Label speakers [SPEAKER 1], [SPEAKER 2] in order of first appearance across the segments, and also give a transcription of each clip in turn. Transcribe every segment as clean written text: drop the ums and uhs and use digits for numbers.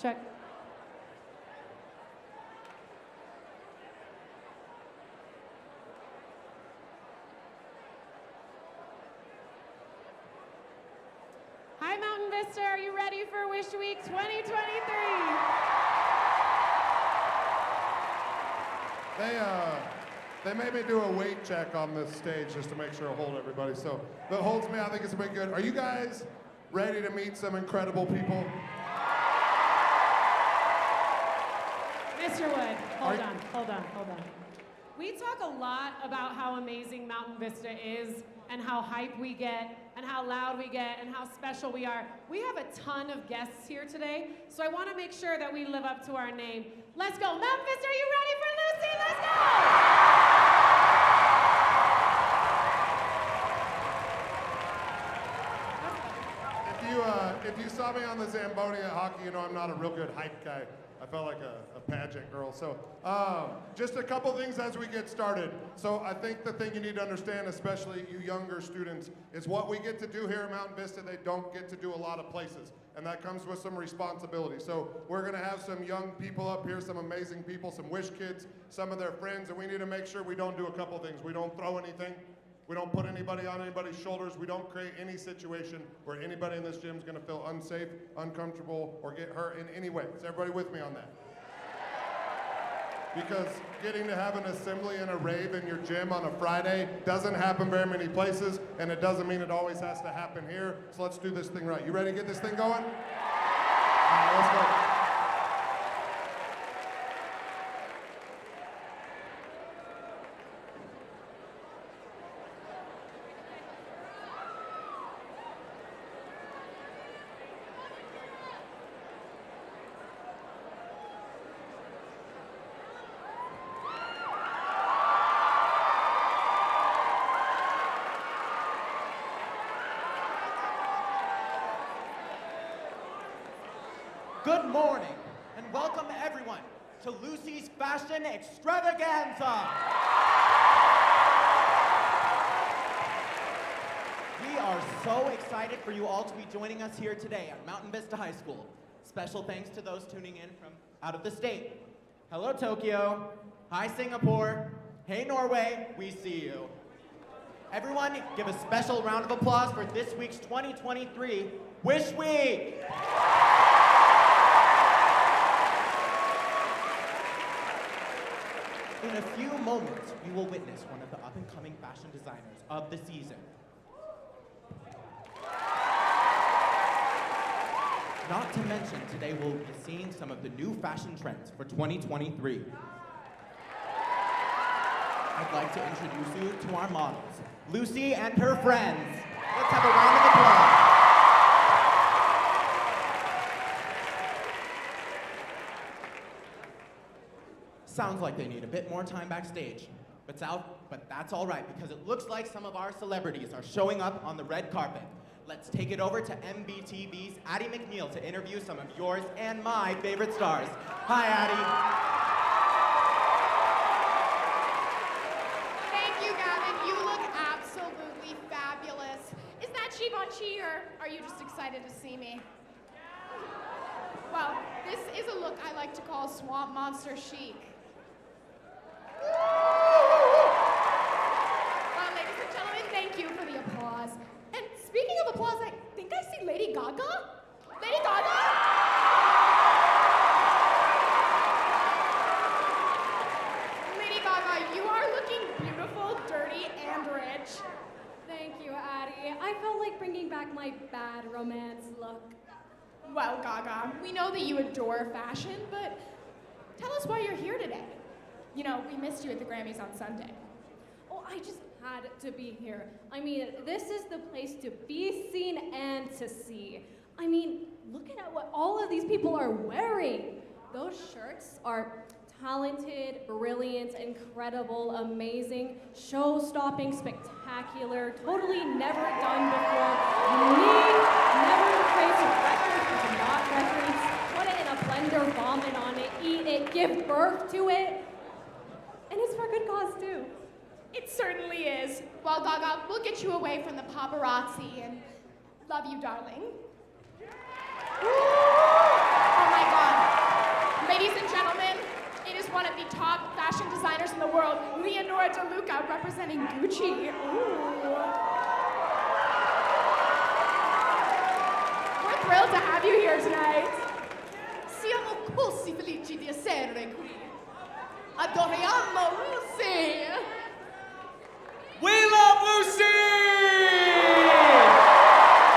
[SPEAKER 1] Check. Hi, Mountain Vista. Are you ready for Wish Week 2023?
[SPEAKER 2] They made me do a weight check on this stage just to make sure I hold everybody. So if it holds me, I think it's been good. Are you guys ready to meet some incredible people?
[SPEAKER 1] Mr. Wood, hold on. We talk a lot about how amazing Mountain Vista is and how hype we get and how loud we get and how special we are. We have a ton of guests here today, so I want to make sure that we live up to our name. Let's go. Mountain Vista, are you ready for Lucy? Let's go!
[SPEAKER 2] If you saw me on the Zamboni at hockey, you know I'm not a real good hype guy. I felt like a pageant girl. So just a couple things as we get started. So I think the thing you need to understand, especially you younger students, is what we get to do here at Mountain Vista, they don't get to do a lot of places. And that comes with some responsibility. So we're gonna have some young people up here, some amazing people, some Wish kids, some of their friends, and we need to make sure we don't do a couple things. We don't throw anything. We don't put anybody on anybody's shoulders. We don't create any situation where anybody in this gym is going to feel unsafe, uncomfortable, or get hurt in any way. Is everybody with me on that? Because getting to have an assembly and a rave in your gym on a Friday doesn't happen very many places, and it doesn't mean it always has to happen here. So let's do this thing right. You ready to get this thing going? All right, let's go.
[SPEAKER 3] Good morning, and welcome everyone to Lucy's Fashion Extravaganza. We are so excited for you all to be joining us here today at Mountain Vista High School. Special thanks to those tuning in from out of the state. Hello, Tokyo. Hi, Singapore. Hey, Norway. We see you. Everyone, give a special round of applause for this week's 2023 Wish Week. In a few moments, you will witness one of the up-and-coming fashion designers of the season. Not to mention, today we'll be seeing some of the new fashion trends for 2023. I'd like to introduce you to our models, Lucy and her friends. Let's have a round of applause. Sounds like they need a bit more time backstage, but that's all right because it looks like some of our celebrities are showing up on the red carpet. Let's take it over to MBTV's Addie McNeil to interview some of yours and my favorite stars. Hi, Addie.
[SPEAKER 4] Thank you, Gavin. You look absolutely fabulous. Is that Givenchy, or are you just excited to see me? Well, this is a look I like to call swamp monster chic. Well, ladies and gentlemen, thank you for the applause. And speaking of applause, I think I see Lady Gaga. Lady Gaga? Lady Gaga, you are looking beautiful, dirty, and rich.
[SPEAKER 5] Thank you, Addie. I felt like bringing back my bad romance look.
[SPEAKER 4] Well, Gaga, we know that you adore fashion, but tell us why you're here today. You know, we missed you at the Grammys on Sunday.
[SPEAKER 5] Oh, I just had to be here. I mean, this is the place to be seen and to see. I mean, look at what all of these people are wearing. Those shirts are talented, brilliant, incredible, amazing, show-stopping, spectacular, totally never done before, unique, never face records, not records. Put it in a blender, vomit on it, eat it, give birth to it. And it's for a good cause, too.
[SPEAKER 4] It certainly is. Well, Gaga, we'll get you away from the paparazzi and love you, darling. Oh my God, designers in the world, Leonora DeLuca representing Gucci. Ooh. We're thrilled to have you here tonight.
[SPEAKER 6] Siamo così felici di essere qui. Adoriamo Lucy!
[SPEAKER 7] We love Lucy!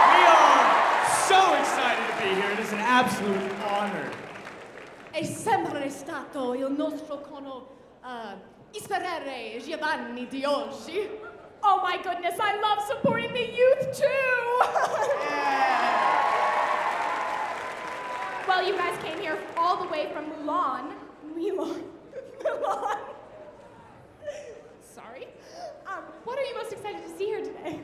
[SPEAKER 7] We are so excited to be here. It is an absolute honor.
[SPEAKER 6] È sempre stato il nostro ispirare Giovanni di oggi.
[SPEAKER 4] Oh my goodness, I love supporting the youth too! Well, you guys came here all the way from Milan. Sorry. What are you most excited to see here today?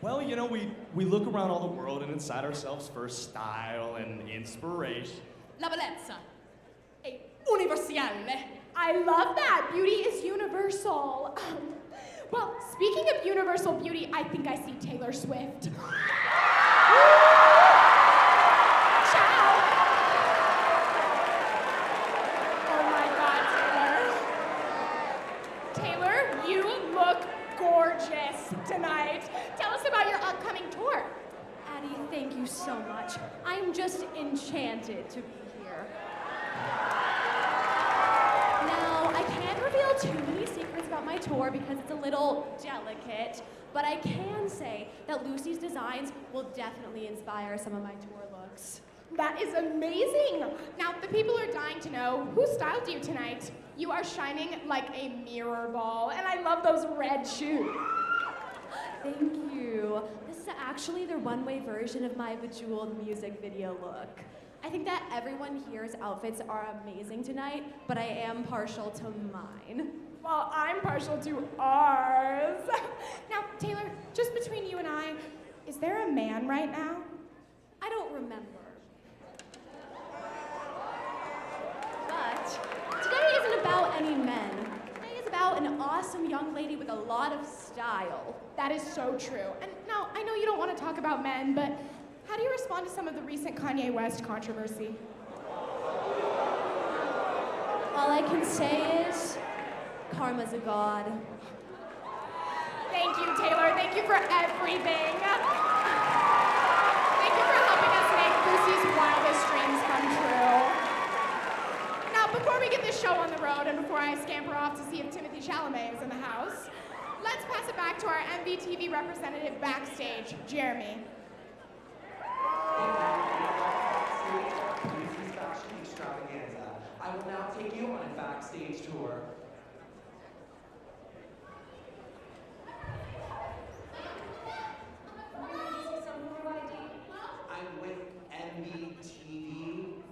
[SPEAKER 7] Well, you know, we look around all the world and inside ourselves for style and inspiration.
[SPEAKER 6] La bellezza è universale.
[SPEAKER 4] I love that. Beauty is universal. Well, speaking of universal beauty, I think I see Taylor Swift. Ciao. Oh my God, Taylor. Taylor, you look gorgeous tonight. Tell us about your upcoming tour.
[SPEAKER 5] Addie, thank you so much. I'm just enchanted to be here. Now, I can't reveal too many secrets about my tour because it's a little delicate, but I can say that Lucy's designs will definitely inspire some of my tour looks.
[SPEAKER 4] That is amazing. Now, the people are dying to know, who styled you tonight? You are shining like a mirror ball, and I love those red shoes.
[SPEAKER 5] Thank you. This is actually the Runway version of my bejeweled music video look. I think that everyone here's outfits are amazing tonight, but I am partial to mine.
[SPEAKER 4] Well, I'm partial to ours. Now, Taylor, just between you and I, is there a man right now?
[SPEAKER 5] I don't remember. But today isn't about any men. Today is about an awesome young lady with a lot of style.
[SPEAKER 4] That is so true. And now, I know you don't want to talk about men, but how do you respond to some of the recent Kanye West controversy?
[SPEAKER 5] All I can say is, karma's a god.
[SPEAKER 4] Thank you, Taylor. Thank you for everything. Thank you for helping us make Lucy's wildest dreams come true. Now, before we get this show on the road and before I scamper off to see if Timothy Chalamet is in the house, let's pass it back to our MVTV representative backstage, Jeremy.
[SPEAKER 8] Lucy's fashion extravaganza. I will now take you on a backstage tour. I'm with MVTV.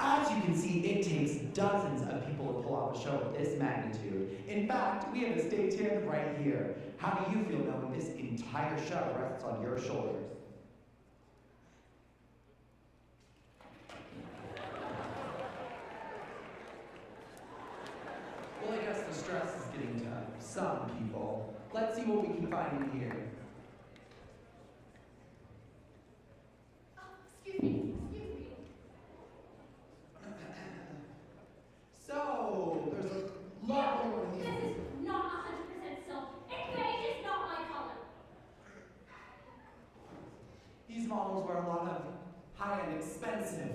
[SPEAKER 8] As you can see, it takes dozens of people to pull off a show of this magnitude. In fact, we have a stagehand right here. How do you feel knowing this entire show rests on your shoulders? Well, I guess the stress is getting to some people. Let's see what we can find in here.
[SPEAKER 6] Excuse me.
[SPEAKER 8] So, there's a lot going on here.
[SPEAKER 9] This is not 100% silk. And beige is not my color.
[SPEAKER 8] These models wear a lot of high-end, expensive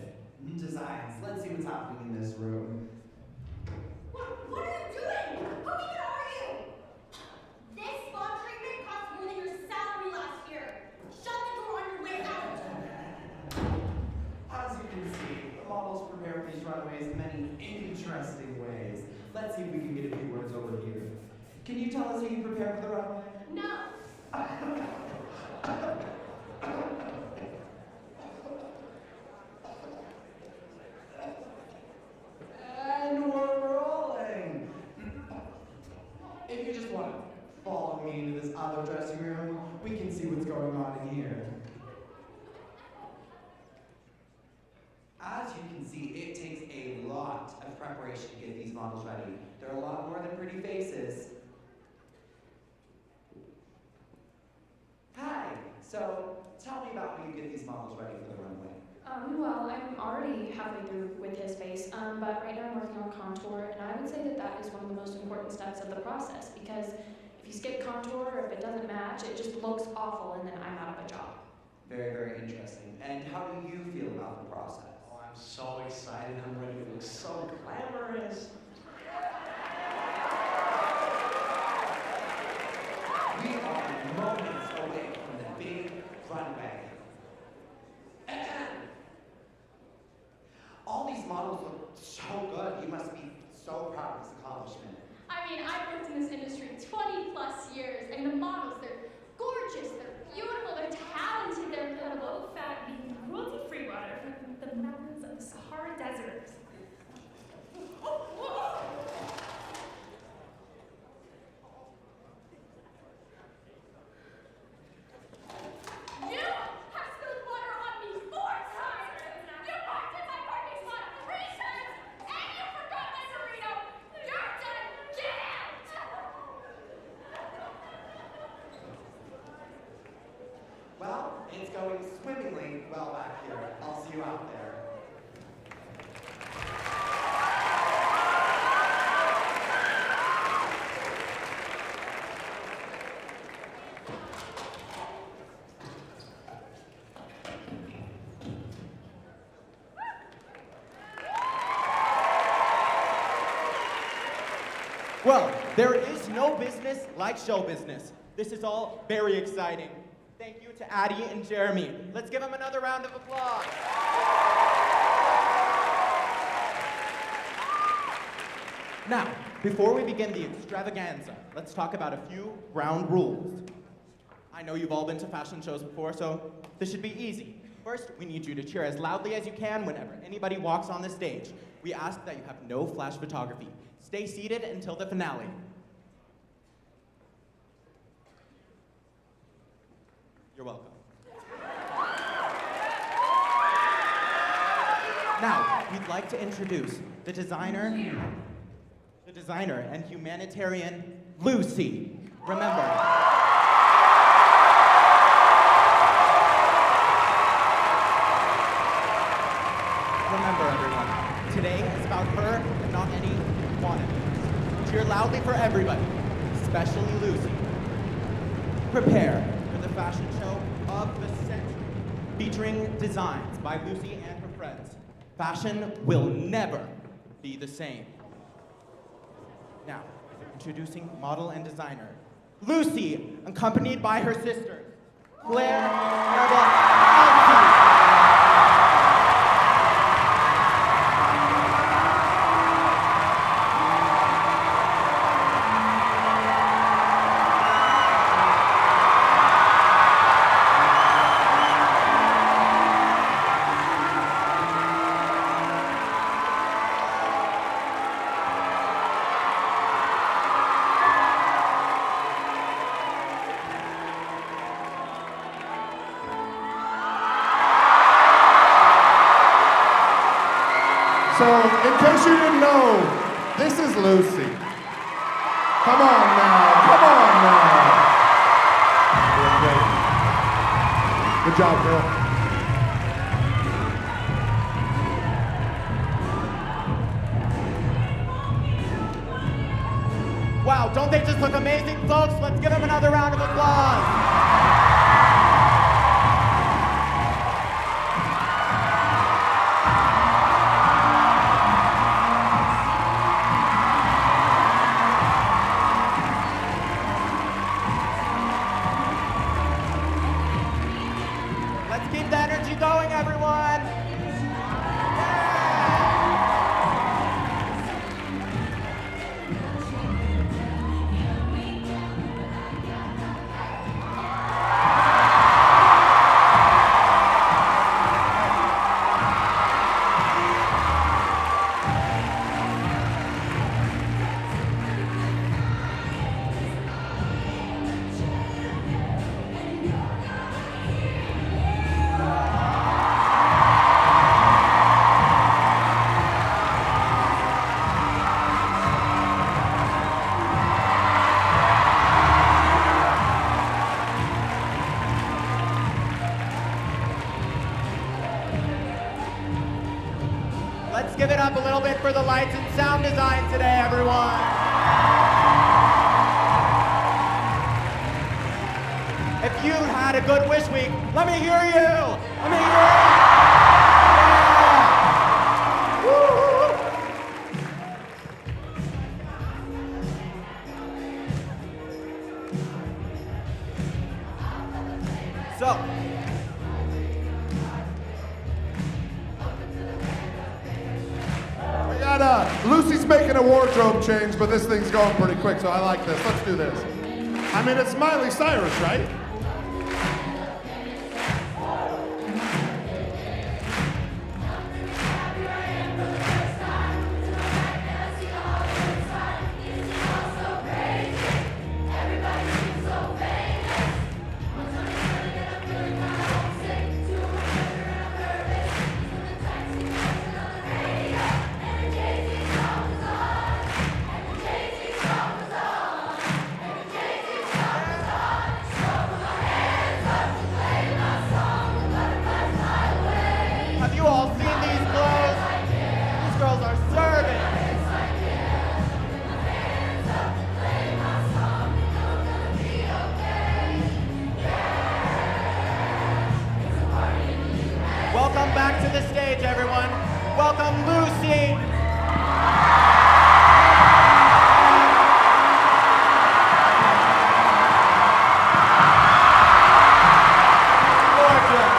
[SPEAKER 8] designs. Let's see what's happening in this room.
[SPEAKER 9] What are you doing? How even are you? This spa treatment cost more than your salary last year. Shut the door on your way out.
[SPEAKER 8] As you can see, the models prepare for these runways in many interesting ways. Let's see if we can get a few words over here. Can you tell us how you prepare for the runway?
[SPEAKER 9] No.
[SPEAKER 8] And we're rolling. If you just want to follow me to in this other dressing room. We can see what's going on in here. As you can see, it takes a lot of preparation to get these models ready. There are a lot more than pretty faces. Hi, so tell me about how you get these models ready for the runway.
[SPEAKER 10] Well, I'm already halfway through with his face, but right now I'm working on contour, and I would say that that is one of the most important steps of the process, because if you skip contour, or if it doesn't match, it just looks awful, and then I'm out of a job.
[SPEAKER 8] Very, very interesting. And how do you feel about the process?
[SPEAKER 7] Oh, I'm so excited. I'm ready to look so glamorous.
[SPEAKER 8] We are moments away from the big runway. All these models look so good. You must be so proud of this accomplishment.
[SPEAKER 9] I mean, I've worked in this industry 20 plus years, and the models, they're gorgeous, they're beautiful, they're talented, they're low-fat, vegan, cruelty-free water from the mountains of the Sahara Desert. You have spilled water on me 4 times! You parked in my parking spot 3 times! And you forgot my burrito! You're done! Get out!
[SPEAKER 8] Well, it's going swimmingly well back here. I'll see you out there.
[SPEAKER 3] Well, there is no business like show business. This is all very exciting. Thank you to Addie and Jeremy. Let's give them another round of applause. Now, before we begin the extravaganza, let's talk about a few ground rules. I know you've all been to fashion shows before, so this should be easy. First, we need you to cheer as loudly as you can whenever anybody walks on the stage. We ask that you have no flash photography. Stay seated until the finale. You're welcome. Now, we'd like to introduce the designer and humanitarian, Lucy. Remember, everyone, today is about her and not any one of you. Cheer loudly for everybody, especially Lucy. Prepare for the fashion show of the century, featuring designs by Lucy and her friends. Fashion will never be the same. Now, introducing model and designer, Lucy, accompanied by her sisters, Claire, Marble, Elsie.
[SPEAKER 2] So, in case you didn't know, this is Lucy. Come on now, come on now. Doing great. Good job, girl.
[SPEAKER 3] Wow, don't they just look amazing, folks? Let's give them another round of applause. Let's keep the energy going, everyone. Let's give it up a little bit for the lights and sound design today, everyone. If you had a good wish week, let me hear you. Let me hear you. Yeah. Woo. So,
[SPEAKER 2] We got Lucy's making a wardrobe change, but this thing's going pretty quick, so I like this. Let's do this. I mean, it's Miley Cyrus, right?
[SPEAKER 3] have you all seen these girls? These girls are serving. Welcome back to the stage, everyone. Welcome, Lucy. Gorgeous.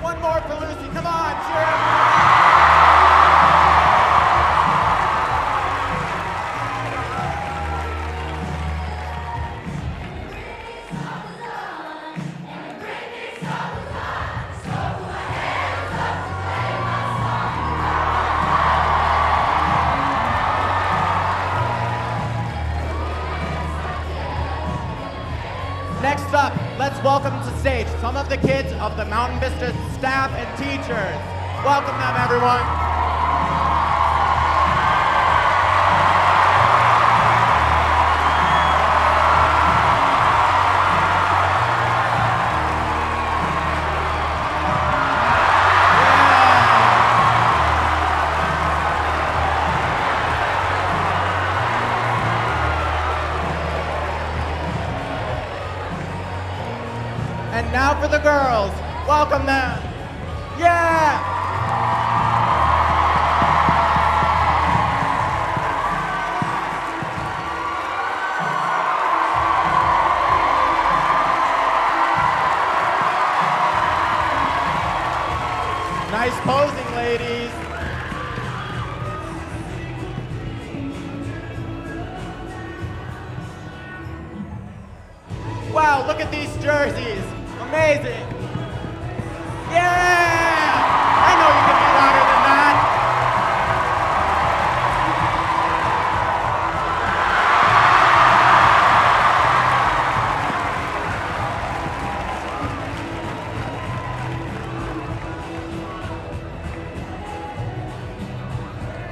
[SPEAKER 3] One more for Lucy. Come on, cheer up. Next up, let's welcome to stage some of the kids of the Mountain Vista staff and teachers. Welcome them, everyone. And now for the girls. Welcome them. Yeah! Nice posing, ladies. Wow, look at these jerseys. Amazing. Yeah! I know you can be louder than that.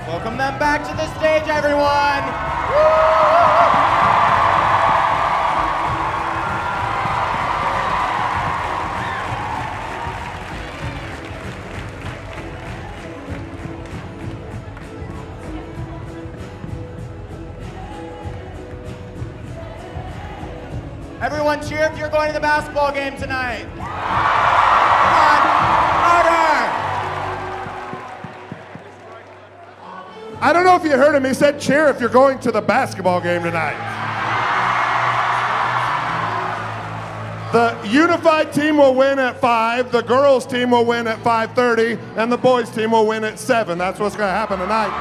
[SPEAKER 3] Welcome them back to the stage, everyone. Woo! Everyone cheer if you're going to the basketball game tonight. Come on, harder!
[SPEAKER 2] I don't know if you heard him. He said cheer if you're going to the basketball game tonight. The unified team will win at 5, the girls team will win at 5:30, and the boys team will win at 7. That's what's going to happen tonight.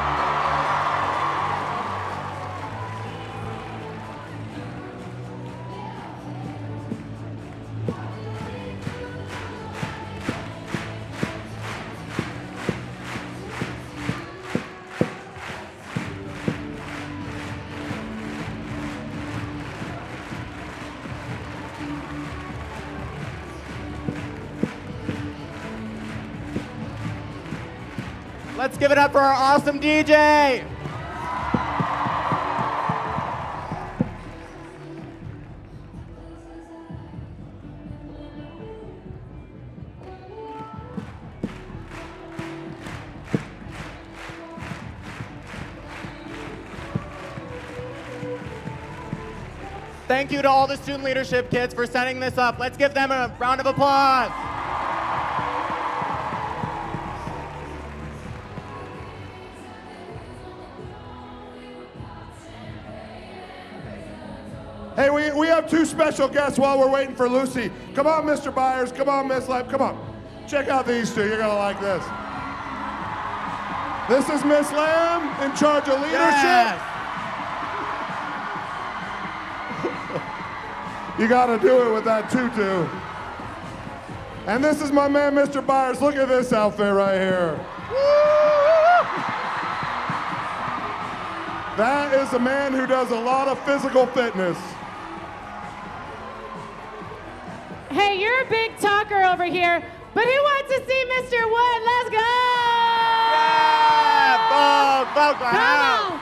[SPEAKER 3] Let's give it up for our awesome DJ. Thank you to all the student leadership kids for setting this up. Let's give them a round of applause.
[SPEAKER 2] Hey, we have two special guests while we're waiting for Lucy. Come on, Mr. Byers. Come on, Miss Lab. Come on. Check out these two. You're going to like this. This is Miss Lamb in charge of leadership.
[SPEAKER 3] Yes.
[SPEAKER 2] You got to do it with that tutu. And this is my man, Mr. Byers. Look at this outfit right here. That is a man who does a lot of physical fitness.
[SPEAKER 1] Hey, you're a big talker over here, but who wants to see Mr. Wood? Let's go!
[SPEAKER 3] Yeah, vote for
[SPEAKER 1] Come
[SPEAKER 3] him.
[SPEAKER 1] on!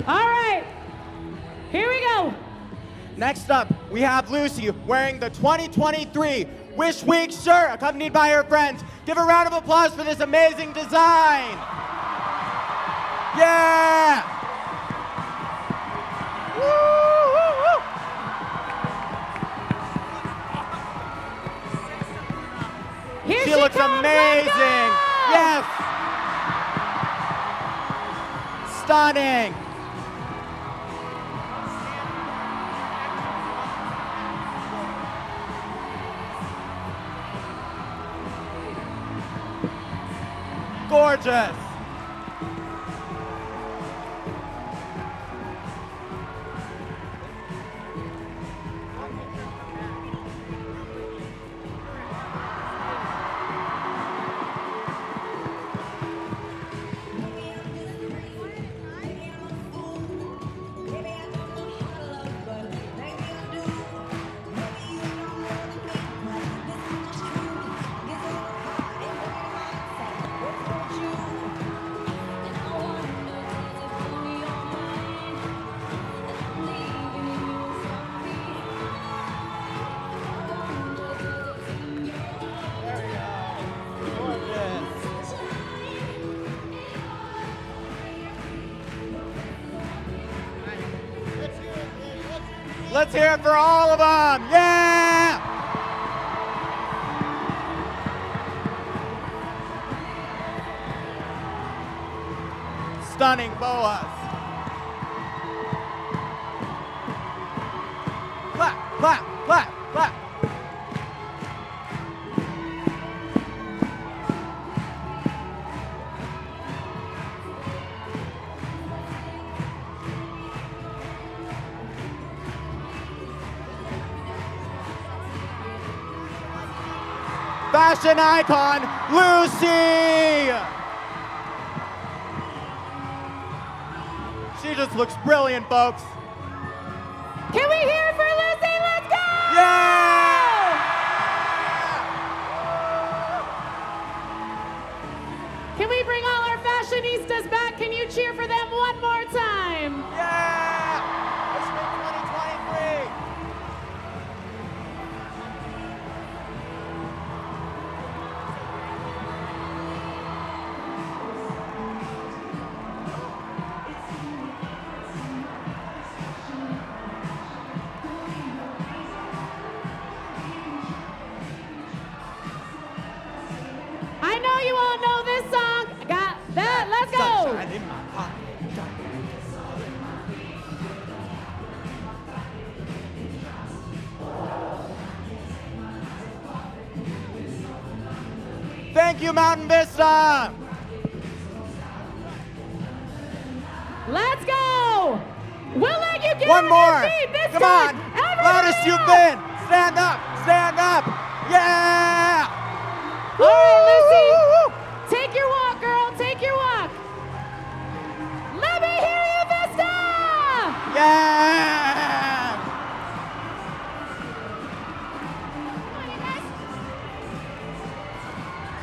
[SPEAKER 1] All right, here we go.
[SPEAKER 3] Next up, we have Lucy wearing the 2023 Wish Week shirt, accompanied by her friends. Give a round of applause for this amazing design. Yeah! Woo, woo, woo.
[SPEAKER 1] Here
[SPEAKER 3] She looks
[SPEAKER 1] comes.
[SPEAKER 3] amazing.
[SPEAKER 1] Let's go!
[SPEAKER 3] Yes. Stunning. Gorgeous. Let's hear it for all of them. Yeah! Stunning boas. Clap, clap, clap, clap. Fashion icon, Lucy! She just looks brilliant, folks.
[SPEAKER 1] Can we hear it for Lucy? Let's go!
[SPEAKER 3] Yeah!
[SPEAKER 1] Can we bring all our fashionistas back? Can you cheer for them one more time?
[SPEAKER 3] Yeah! Let's make 2023.
[SPEAKER 1] I know you all know this song. Got that? Let's go.
[SPEAKER 3] Sunshine in my pocket. Thank you, Mountain Vista.
[SPEAKER 1] Let's go. We'll let you get
[SPEAKER 3] One
[SPEAKER 1] on
[SPEAKER 3] more.
[SPEAKER 1] your feet this
[SPEAKER 3] Come
[SPEAKER 1] time.
[SPEAKER 3] on.
[SPEAKER 1] Everybody
[SPEAKER 3] Loudest you've
[SPEAKER 1] up.
[SPEAKER 3] been. Stand up. Stand up. Yeah.
[SPEAKER 1] All right, Lucy. Take your walk, girl. Take your walk. Let me hear you, Vista.
[SPEAKER 3] Yeah.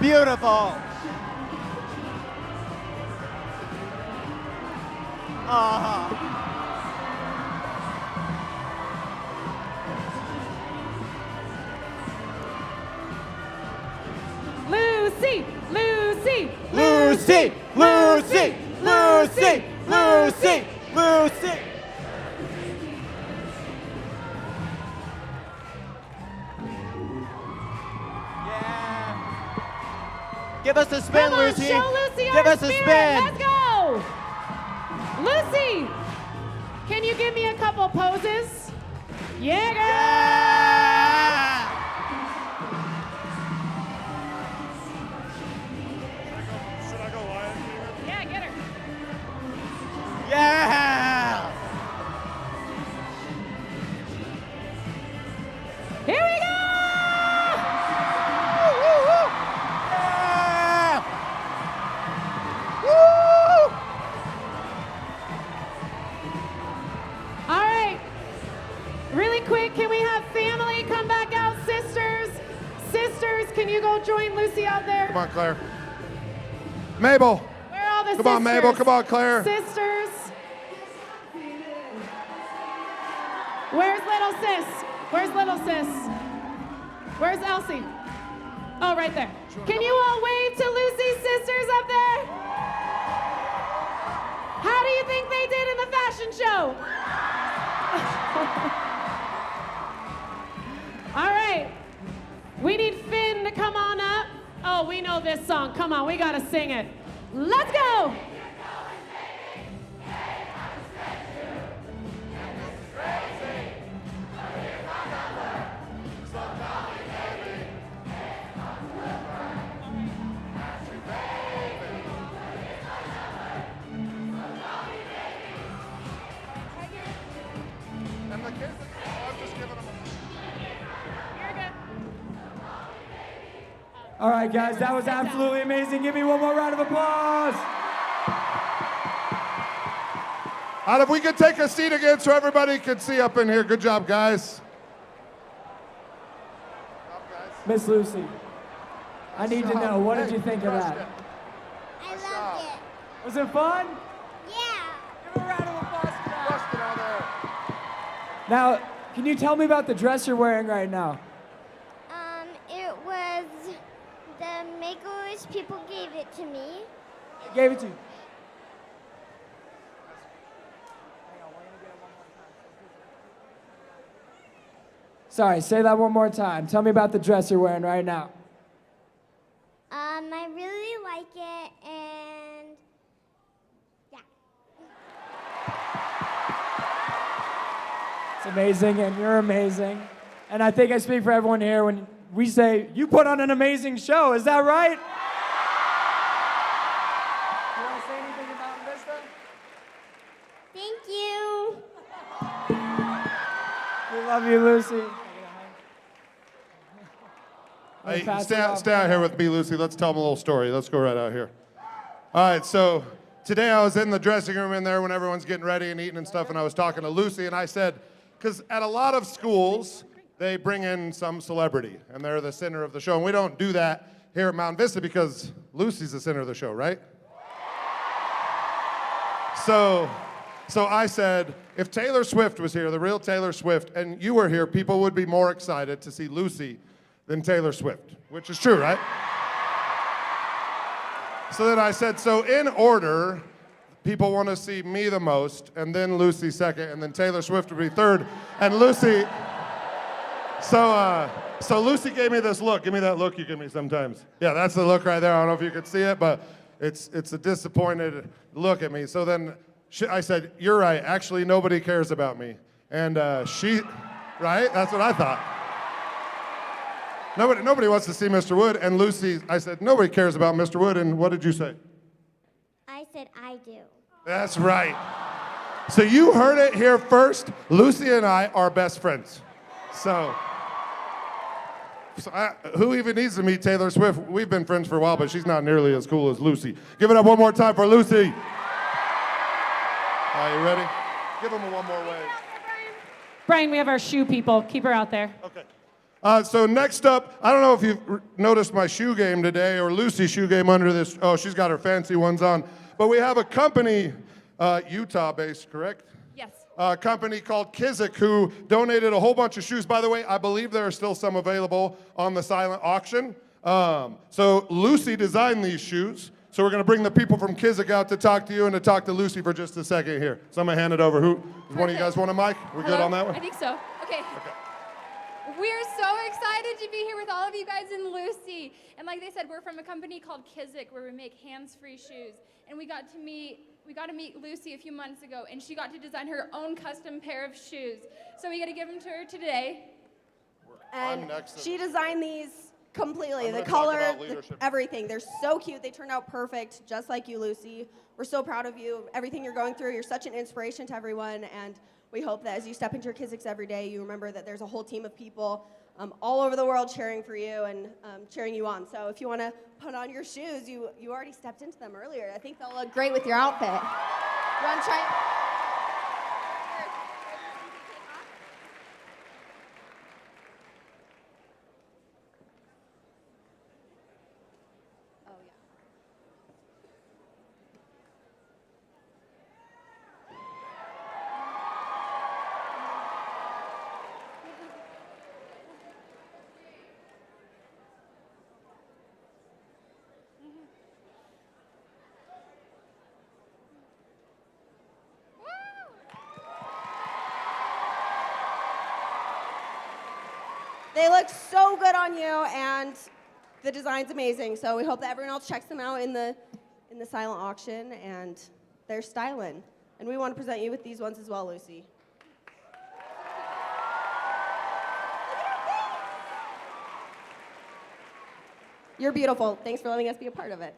[SPEAKER 3] Beautiful. Uh-huh.
[SPEAKER 1] Lucy, Lucy,
[SPEAKER 3] Lucy, Lucy, Lucy, Lucy, Lucy. Yeah. Give us a spin,
[SPEAKER 1] Come on,
[SPEAKER 3] Lucy.
[SPEAKER 1] show Lucy
[SPEAKER 3] Give
[SPEAKER 1] our
[SPEAKER 3] us a
[SPEAKER 1] spirit.
[SPEAKER 3] spin.
[SPEAKER 1] Let's go. Lucy, can you give me a couple poses? Yeah, girl.
[SPEAKER 3] Yeah.
[SPEAKER 2] Should I go live?
[SPEAKER 1] Yeah, get her.
[SPEAKER 3] Yeah.
[SPEAKER 1] Here we go.
[SPEAKER 3] Woo, woo, woo. Yeah. Woo.
[SPEAKER 1] All right. Really quick, can we have family come back out? Sisters, sisters, can you go join Lucy out there?
[SPEAKER 2] Come on, Claire. Mabel.
[SPEAKER 1] Where are all the sisters?
[SPEAKER 2] Come on, Mabel. Come on, Claire.
[SPEAKER 1] Sisters. Where's little sis? Where's little sis? Where's Elsie? Oh, right there. Can you all wave to Lucy's sisters up there? How do you think they did in the fashion show? All right. We need Finn to come on up. Oh, we know this song. Come on, we gotta sing it. Let's go!
[SPEAKER 2] And the kids, I'm just giving them
[SPEAKER 1] You're good.
[SPEAKER 11] All right, guys, that was absolutely amazing. Give me one more round of applause.
[SPEAKER 2] And if we could take a seat again so everybody could see up in here. Good job, guys.
[SPEAKER 11] Miss Lucy, I need to know, what did you think of
[SPEAKER 2] crushed
[SPEAKER 11] that?
[SPEAKER 2] it.
[SPEAKER 6] I loved it.
[SPEAKER 11] Was it fun?
[SPEAKER 6] Yeah.
[SPEAKER 11] Give a round of applause for that.
[SPEAKER 2] Crushed it out there.
[SPEAKER 11] Now, can you tell me about the dress you're wearing right now?
[SPEAKER 6] It was the Make-A-Wish people gave it to me.
[SPEAKER 11] I gave it to you. Sorry, say that one more time. Tell me about the dress you're wearing right now.
[SPEAKER 6] I really like it, and yeah.
[SPEAKER 11] It's amazing, and you're amazing. And I think I speak for everyone here when we say, you put on an amazing show. Is that right? You want to say anything about Vista?
[SPEAKER 6] Thank you.
[SPEAKER 11] We love you, Lucy.
[SPEAKER 2] Hey, stay out here with me, Lucy. Let's tell them a little story. Let's go right out here. All right, so today I was in the dressing room in there when everyone's getting ready and eating and stuff, and I was talking to Lucy, and I said, because at a lot of schools, they bring in some celebrity, and they're the center of the show. And we don't do that here at Mountain Vista because Lucy's the center of the show, right? So I said, if Taylor Swift was here, the real Taylor Swift, and you were here, people would be more excited to see Lucy than Taylor Swift, which is true, right? So then I said, so in order, people want to see me the most, and then Lucy second, and then Taylor Swift would be third, and Lucy. So Lucy gave me this look. Give me that look you give me sometimes. Yeah, that's the look right there. I don't know if you could see it, but it's a disappointed look at me. So then I said, you're right. Actually, nobody cares about me. And she, right? That's what I thought. Nobody wants to see Mr. Wood. And Lucy, I said, nobody cares about Mr. Wood. And what did you say?
[SPEAKER 6] I said I do.
[SPEAKER 2] That's right. So you heard it here first. Lucy and I are best friends. So who even needs to meet Taylor Swift? We've been friends for a while, but she's not nearly as cool as Lucy. Give it up one more time for Lucy. Are you ready? Give them one more wave.
[SPEAKER 1] Brian, we have our shoe people. Keep her out there.
[SPEAKER 2] Okay. So next up, I don't know if you've noticed my shoe game today or Lucy's shoe game under this. Oh, she's got her fancy ones on. But we have a company, Utah-based, correct?
[SPEAKER 1] Yes.
[SPEAKER 2] A company called Kizik who donated a whole bunch of shoes. By the way, I believe there are still some available on the silent auction. So Lucy designed these shoes. So we're going to bring the people from Kizik out to talk to you and to talk to Lucy for just a second here. So I'm going to hand it over. Does one of you guys want a mic? We're good on that one?
[SPEAKER 12] I think so. Okay. We're so excited to be here with all of you guys and Lucy. And like they said, we're from a company called Kizik where we make hands-free shoes. And we got to meet Lucy a few months ago, and she got to design her own custom pair of shoes. So we got to give them to her today.
[SPEAKER 13] And she designed these completely. The color, everything. They're so cute. They turned out perfect, just like you, Lucy. We're so proud of you. Everything you're going through, you're such an inspiration to everyone. And we hope that as you step into your Kiziks every day, you remember that there's a whole team of people all over the world cheering for you and cheering you on. So if you want to put on your shoes, you already stepped into them earlier. I think they'll look great with your outfit. You want to try? They look so good on you, and the design's amazing. So we hope that everyone else checks them out in the silent auction, and they're styling. And we want to present you with these ones as well, Lucy. You're beautiful. Thanks for letting us be a part of it.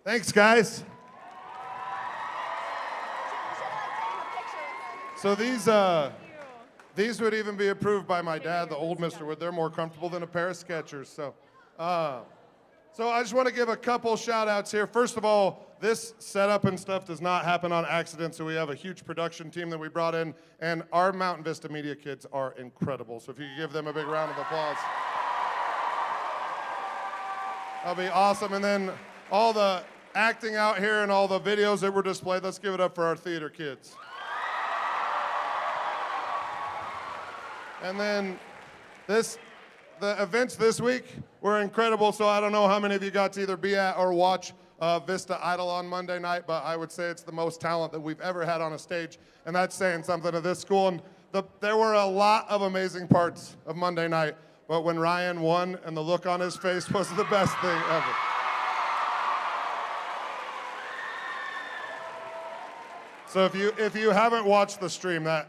[SPEAKER 2] Thanks, guys. So these would even be approved by my dad, the old Mr. Wood. They're more comfortable than a pair of Skechers. So I just want to give a couple shout outs here. First of all, this setup and stuff does not happen on accident. So we have a huge production team that we brought in, and our Mountain Vista media kids are incredible. So if you could give them a big round of applause. That'll be awesome. And then all the acting out here and all the videos that were displayed, let's give it up for our theater kids. And then the events this week were incredible, so I don't know how many of you got to either be at or watch Vista Idol on Monday night, but I would say it's the most talent that we've ever had on a stage, and that's saying something to this school. And there were a lot of amazing parts of Monday night, but when Ryan won and the look on his face was the best thing ever. So if you haven't watched the stream, that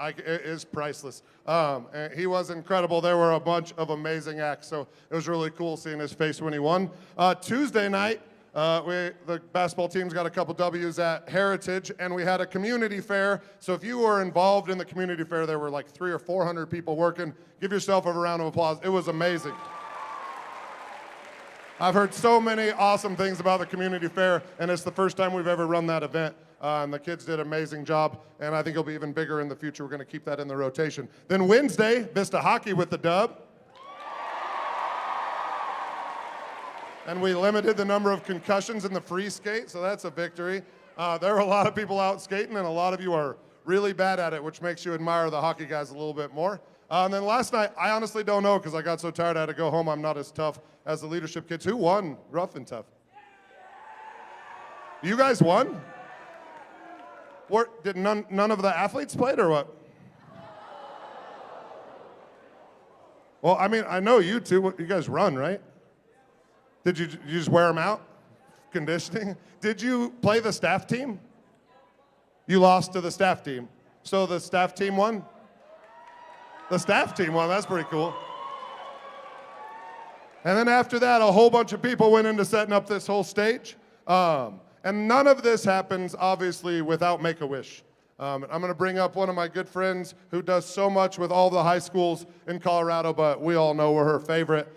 [SPEAKER 2] it is priceless. And he was incredible. There were a bunch of amazing acts, so it was really cool seeing his face when he won. Tuesday night, the basketball team's got a couple W's at Heritage, and we had a community fair. So if you were involved in the community fair, there were like 300 or 400 people working. Give yourself a round of applause. It was amazing. I've heard so many awesome things about the community fair, and it's the first time we've ever run that event. And the kids did an amazing job, and I think it'll be even bigger in the future. We're going to keep that in the rotation. Then Wednesday, Vista Hockey with the dub. And we limited the number of concussions in the free skate, so that's a victory. There were a lot of people out skating, and a lot of you are really bad at it, which makes you admire the hockey guys a little bit more. And then last night, I honestly don't know because I got so tired I had to go home. I'm not as tough as the leadership kids. Who won Rough and Tough? You guys won? Did none of the athletes played or what? Well, I mean, I know you two. You guys run, right? Did you just wear them out? Conditioning? Did you play the staff team? You lost to the staff team. So the staff team won? The staff team won. That's pretty cool. And then after that, a whole bunch of people went into setting up this whole stage. And none of this happens, obviously, without Make-A-Wish. I'm going to bring up one of my good friends who does so much with all the high schools in Colorado, but we all know we're her favorite.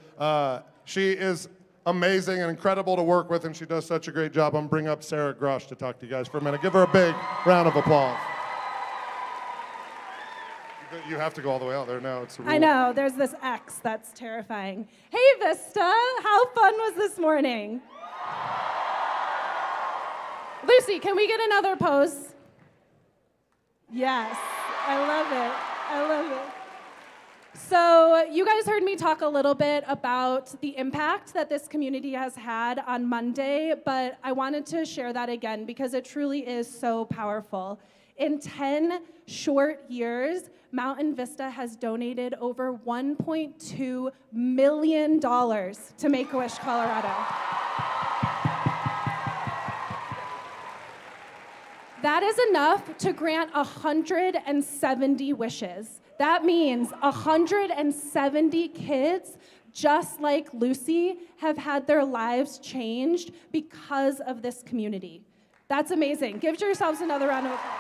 [SPEAKER 2] She is amazing and incredible to work with, and she does such a great job. I'm going to bring up Sarah Grosh to talk to you guys for a minute. Give her a big round of applause. You have to go all the way out there now. It's a rule.
[SPEAKER 14] I know. There's this X that's terrifying. Hey, Vista. How fun was this morning? Lucy, can we get another pose? Yes. I love it. I love it. So you guys heard me talk a little bit about the impact that this community has had on Monday, but I wanted to share that again because it truly is so powerful. In 10 short years, Mountain Vista has donated over $1.2 million to Make-A-Wish Colorado. That is enough to grant 170 wishes. That means 170 kids, just like Lucy, have had their lives changed because of this community. That's amazing. Give yourselves another round of applause.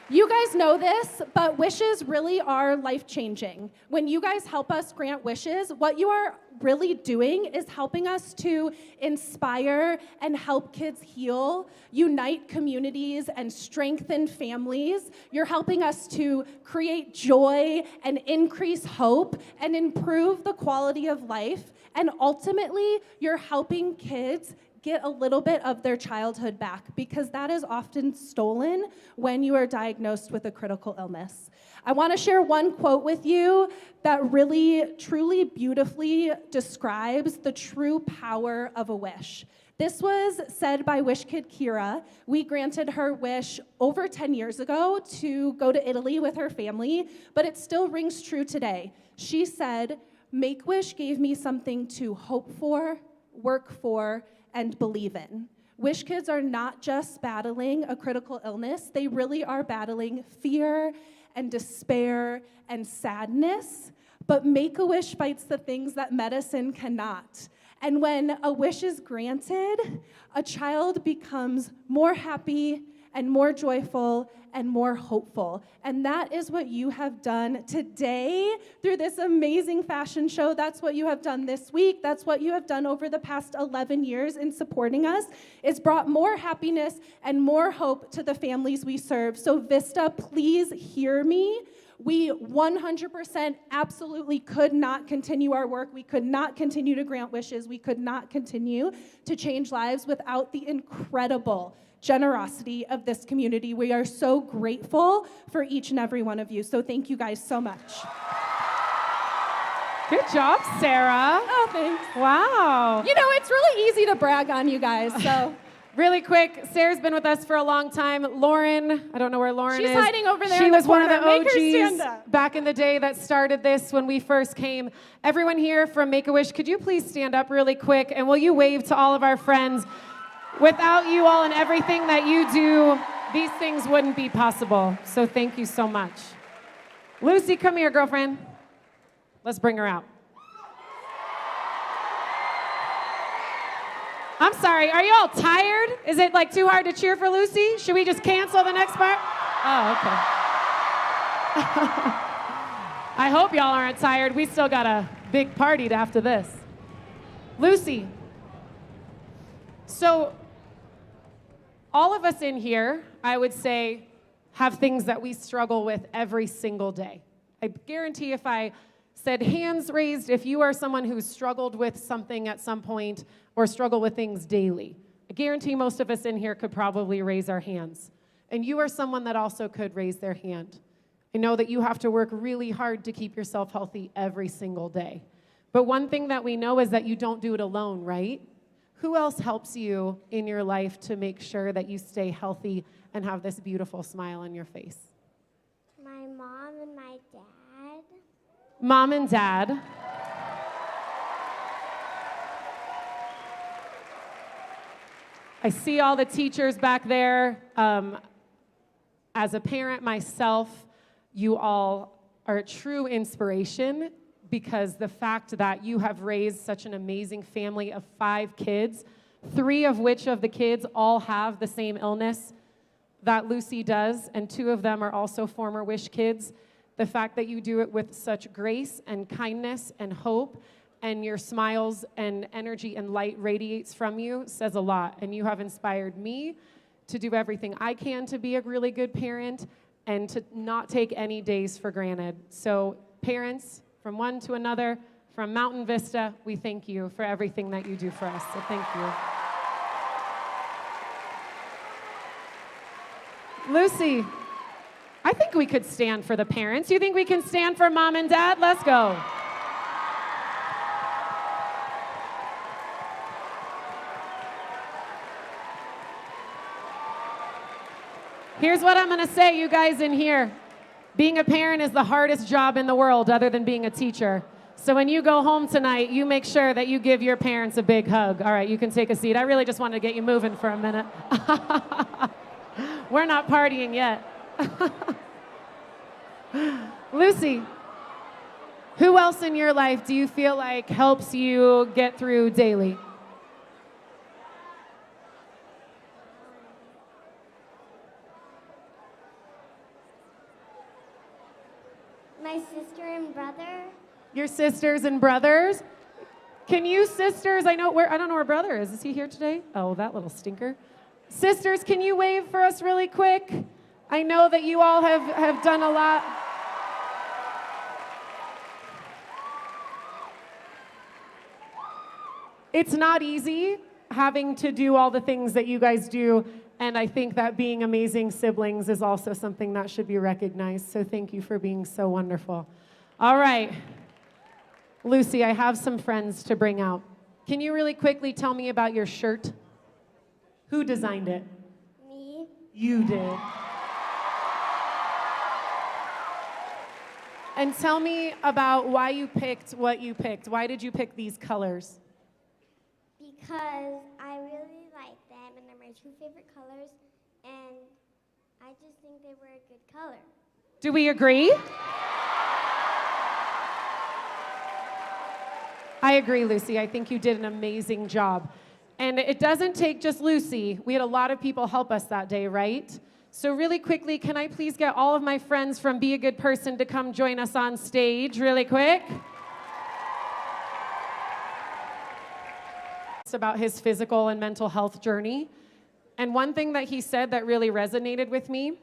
[SPEAKER 14] You guys know this, but wishes really are life-changing. When you guys help us grant wishes, what you are really doing is helping us to inspire and help kids heal, unite communities, and strengthen families. You're helping us to create joy and increase hope and improve the quality of life. And ultimately, you're helping kids get a little bit of their childhood back, because that is often stolen when you are diagnosed with a critical illness. I want to share one quote with you that really, truly, beautifully describes the true power of a wish. This was said by Wish Kid Kira. We granted her wish over 10 years ago to go to Italy with her family, but it still rings true today. She said, "Make-Wish gave me something to hope for, work for, and believe in." Wish Kids are not just battling a critical illness, they really are battling fear and despair and sadness, but Make-A-Wish fights the things that medicine cannot. And when a wish is granted, a child becomes more happy and more joyful and more hopeful. And that is what you have done today through this amazing fashion show. That's what you have done this week. That's what you have done over the past 11 years in supporting us. It's brought more happiness and more hope to the families we serve. So Vista, please hear me. We 100% absolutely could not continue our work. We could not continue to grant wishes. We could not continue to change lives without the incredible generosity of this community. We are so grateful for each and every one of you. So thank you guys so much.
[SPEAKER 1] Good job, Sarah.
[SPEAKER 14] Oh, thanks.
[SPEAKER 1] Wow.
[SPEAKER 14] You know, it's really easy to brag on you guys, so.
[SPEAKER 1] Really quick, Sarah's been with us for a long time. Lauren, I don't know where Lauren is.
[SPEAKER 14] She's hiding over there
[SPEAKER 1] She
[SPEAKER 14] in the
[SPEAKER 1] was one of
[SPEAKER 14] corner.
[SPEAKER 1] the
[SPEAKER 14] Make her stand
[SPEAKER 1] OGs
[SPEAKER 14] up.
[SPEAKER 1] back in the day that started this when we first came. Everyone here from Make-A-Wish, could you please stand up really quick? And will you wave to all of our friends? Without you all and everything that you do, these things wouldn't be possible. So thank you so much. Lucy, come here, girlfriend. Let's bring her out. I'm sorry, are you all tired? Is it like too hard to cheer for Lucy? Should we just cancel the next part? Oh, okay. I hope y'all aren't tired. We still got a big party after this. Lucy, so all of us in here, I would say, have things that we struggle with every single day. I guarantee if I said hands raised, if you are someone who's struggled with something at some point or struggle with things daily, I guarantee most of us in here could probably raise our hands. And you are someone that also could raise their hand. I know that you have to work really hard to keep yourself healthy every single day. But one thing that we know is that you don't do it alone, right? Who else helps you in your life to make sure that you stay healthy and have this beautiful smile on your face?
[SPEAKER 6] My mom and my dad.
[SPEAKER 1] Mom and dad. I see all the teachers back there. As a parent myself, you all are a true inspiration, because the fact that you have raised such an amazing family of 5 kids, 3 of which of the kids all have the same illness that Lucy does, and 2 of them are also former Wish kids. The fact that you do it with such grace and kindness and hope, and your smiles and energy and light radiates from you, says a lot. And you have inspired me to do everything I can to be a really good parent and to not take any days for granted. So parents, from one to another, from Mountain Vista, we thank you for everything that you do for us. So thank you. Lucy, I think we could stand for the parents. You think we can stand for mom and dad? Let's go. Here's what I'm gonna say, you guys in here. Being a parent is the hardest job in the world other than being a teacher. So when you go home tonight, you make sure that you give your parents a big hug. All right, you can take a seat. I really just wanted to get you moving for a minute. We're not partying yet. Lucy, who else in your life do you feel like helps you get through daily?
[SPEAKER 6] My sister and brother.
[SPEAKER 1] Your sisters and brothers? Can you sisters, I don't know where brother is. Is he here today? Oh, that little stinker. Sisters, can you wave for us really quick? I know that you all have done a lot. It's not easy having to do all the things that you guys do, and I think that being amazing siblings is also something that should be recognized, so thank you for being so wonderful. All right. Lucy, I have some friends to bring out. Can you really quickly tell me about your shirt? Who designed it?
[SPEAKER 6] Me.
[SPEAKER 1] You did. And tell me about why you picked what you picked. Why did you pick these colors?
[SPEAKER 6] Because I really like them, and they're my two favorite colors, and I just think they were a good color.
[SPEAKER 1] Do we agree? I agree, Lucy. I think you did an amazing job. And it doesn't take just Lucy. We had a lot of people help us that day, right? So really quickly, can I please get all of my friends from Be a Good Person to come join us on stage really quick? It's about his physical and mental health journey. And one thing that he said that really resonated with me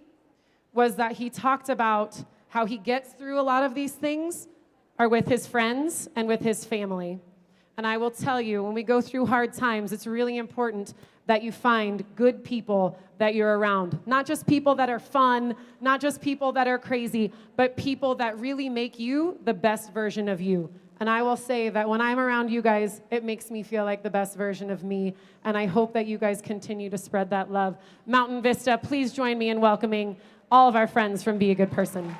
[SPEAKER 1] was that he talked about how he gets through a lot of these things are with his friends and with his family. And I will tell you, when we go through hard times, it's really important that you find good people that you're around. Not just people that are fun, not just people that are crazy, but people that really make you the best version of you. And I will say that when I'm around you guys, it makes me feel like the best version of me. And I hope that you guys continue to spread that love. Mountain Vista, please join me in welcoming all of our friends from Be a Good Person.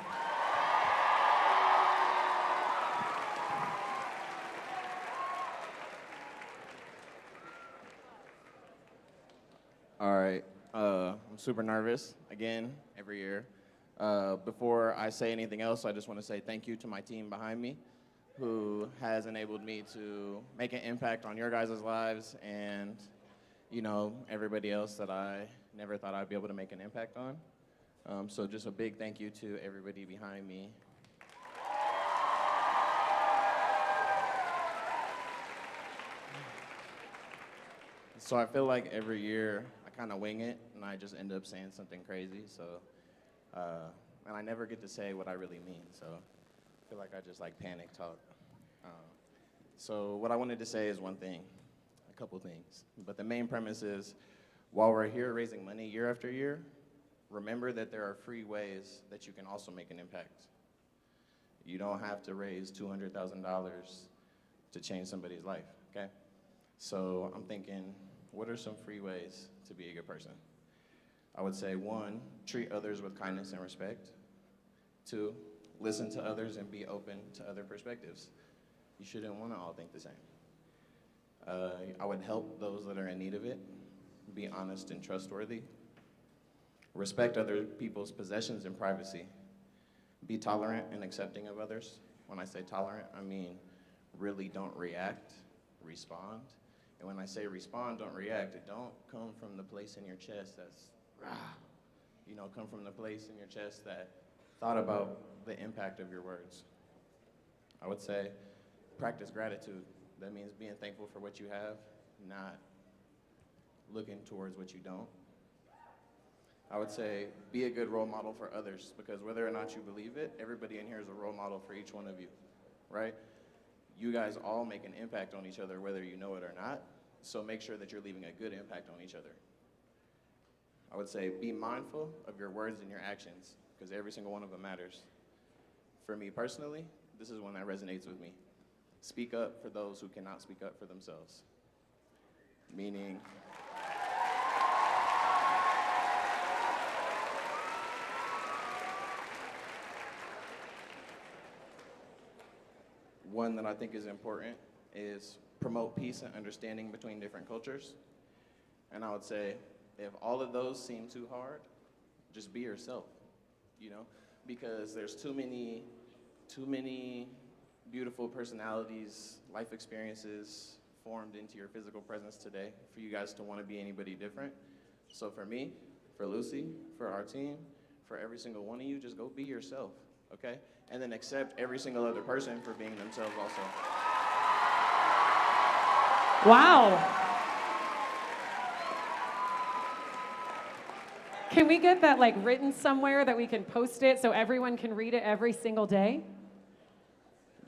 [SPEAKER 15] All right, I'm super nervous, again, every year. Before I say anything else, I just want to say thank you to my team behind me, who has enabled me to make an impact on your guys' lives and, you know, everybody else that I never thought I'd be able to make an impact on. So just a big thank you to everybody behind me. So I feel like every year I kind of wing it and I just end up saying something crazy. So, and I never get to say what I really mean. So I feel like I just like panic talk. So what I wanted to say is one thing, a couple things. But the main premise is, while we're here raising money year after year, remember that there are free ways that you can also make an impact. You don't have to raise $200,000 to change somebody's life, okay? So I'm thinking, what are some free ways to be a good person? I would say 1, treat others with kindness and respect. 2, listen to others and be open to other perspectives. You shouldn't want to all think the same. I would help those that are in need of it. Be honest and trustworthy. Respect other people's possessions and privacy. Be tolerant and accepting of others. When I say tolerant, I mean really don't react, respond. And when I say respond, don't react, it don't come from the place in your chest that's, you know, come from the place in your chest that thought about the impact of your words. I would say practice gratitude. That means being thankful for what you have, not looking towards what you don't. I would say be a good role model for others, because whether or not you believe it, everybody in here is a role model for each one of you, right? You guys all make an impact on each other, whether you know it or not, so make sure that you're leaving a good impact on each other. I would say be mindful of your words and your actions, because every single one of them matters. For me personally, this is one that resonates with me. Speak up for those who cannot speak up for themselves. Meaning, one that I think is important is promote peace and understanding between different cultures. And I would say, if all of those seem too hard, just be yourself, you know? Because there's too many beautiful personalities, life experiences formed into your physical presence today for you guys to want to be anybody different. So for me, for Lucy, for our team, for every single one of you, just go be yourself, okay? And then accept every single other person for being themselves also.
[SPEAKER 1] Wow. Can we get that like written somewhere that we can post it so everyone can read it every single day?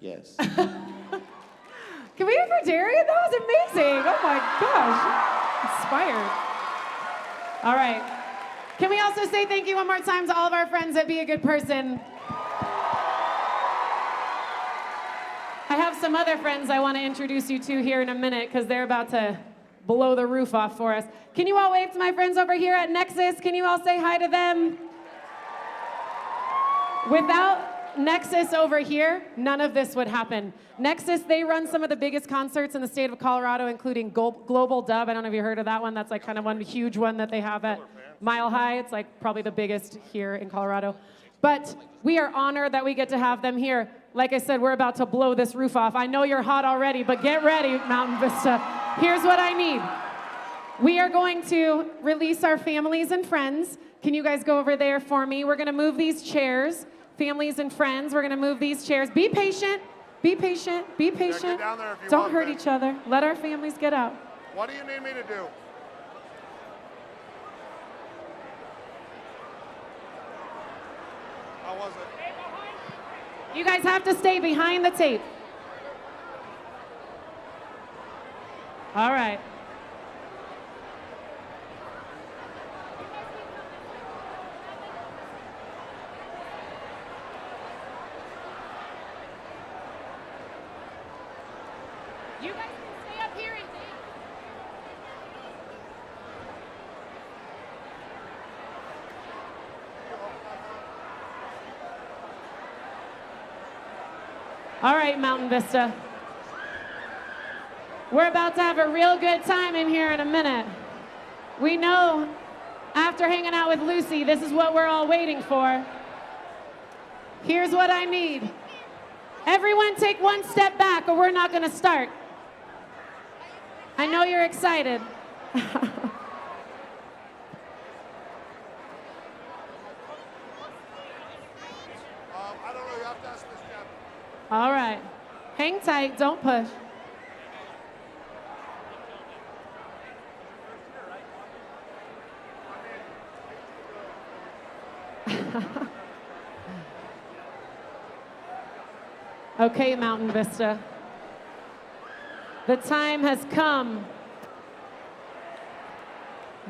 [SPEAKER 15] Yes.
[SPEAKER 1] Can we hear for Darian? That was amazing. Oh my gosh. Inspired. All right. Can we also say thank you one more time to all of our friends at Be a Good Person? I have some other friends I want to introduce you to here in a minute because they're about to blow the roof off for us. Can you all wave to my friends over here at Nexus? Can you all say hi to them? Without Nexus over here, none of this would happen. Nexus, they run some of the biggest concerts in the state of Colorado, including Global Dub. I don't know if you heard of that one. That's like kind of one huge one that they have at Mile High. It's like probably the biggest here in Colorado. But we are honored that we get to have them here. Like I said, we're about to blow this roof off. I know you're hot already, but get ready, Mountain Vista. Here's what I need. We are going to release our families and friends. Can you guys go over there for me? We're going to move these chairs. Families and friends, we're going to move these chairs. Be patient. Be patient. Be patient.
[SPEAKER 2] Yeah, get down there if you
[SPEAKER 1] Don't
[SPEAKER 2] want,
[SPEAKER 1] hurt
[SPEAKER 2] man.
[SPEAKER 1] each other. Let our families get out.
[SPEAKER 2] What do you need me to do? How was it?
[SPEAKER 1] You guys have to stay behind the tape. All right. You guys can stay up here and dance. All right, Mountain Vista. We're about to have a real good time in here in a minute. We know after hanging out with Lucy, this is what we're all waiting for. Here's what I need. Everyone take one step back or we're not going to start. I know you're excited.
[SPEAKER 2] I don't know, you have to ask this captain.
[SPEAKER 1] All right. Hang tight, don't push. Okay, Mountain Vista. The time has come.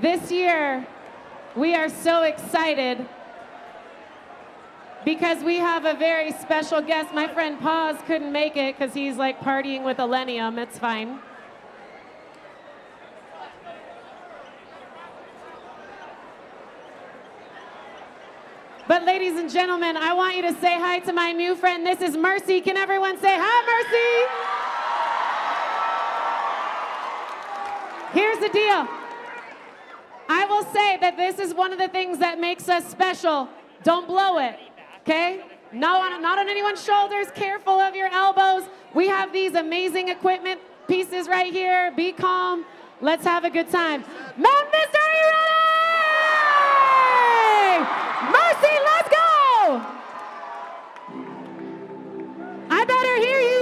[SPEAKER 1] This year, we are so excited because we have a very special guest. My friend Paz couldn't make it because he's like partying with Millennium. It's fine. But ladies and gentlemen, I want you to say hi to my new friend. This is Mercy. Can everyone say hi, Mercy? Here's the deal. I will say that this is one of the things that makes us special. Don't blow it, okay? Not on anyone's shoulders. Careful of your elbows. We have these amazing equipment pieces right here. Be calm. Let's have a good time. Mountain Vista, are you ready? Mercy, let's go! I better hear you.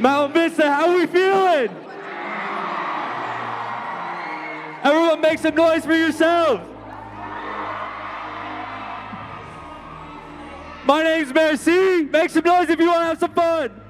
[SPEAKER 16] Mountain Vista, how are we feeling? Everyone make some noise for yourselves. My name's Merci. Make some noise if you want to have some fun.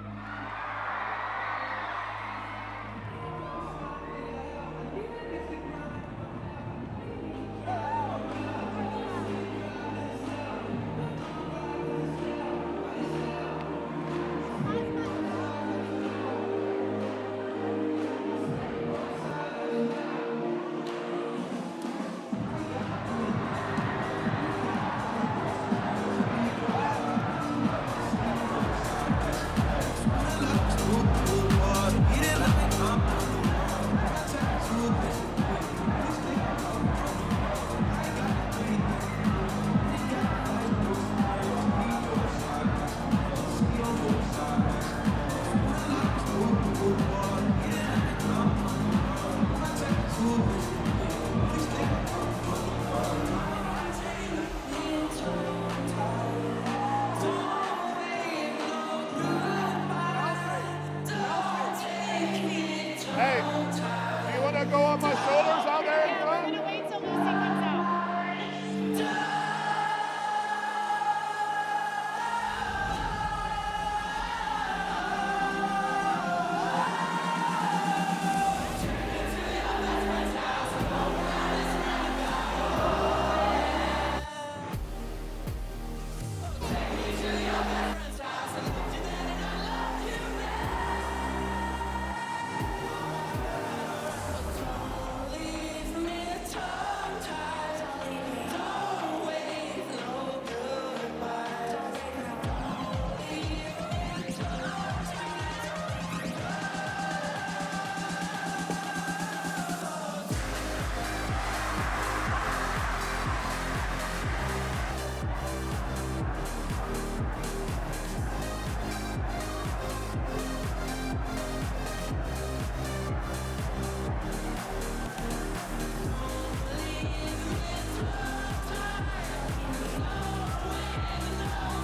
[SPEAKER 2] Hey, do you want to go on my shoulders?